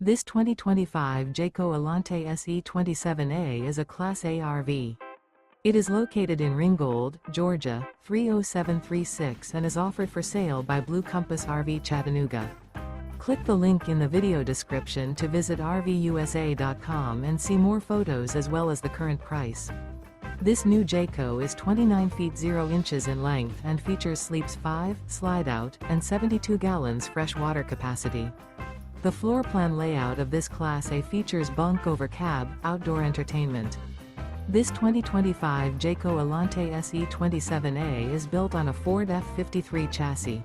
This 2025 Jayco Alante SE 27A is a Class A RV. It is located in Ringgold, Georgia, 30736 and is offered for sale by Blue Compass RV Chattanooga. Click the link in the video description to visit RVUSA.com and see more photos as well as the current price. This new Jayco is 29 feet 0 inches in length and features sleeps 5, slide-out, and 72 gallons fresh water capacity. The floor plan layout of this Class A features Bunk Over Cab, outdoor entertainment. This 2025 Jayco Alante SE 27A is built on a Ford F53 chassis.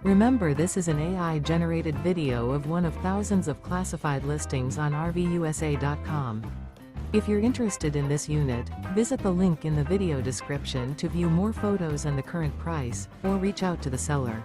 Remember, this is an AI-generated video of one of thousands of classified listings on RVUSA.com. If you're interested in this unit, visit the link in the video description to view more photos and the current price, or reach out to the seller.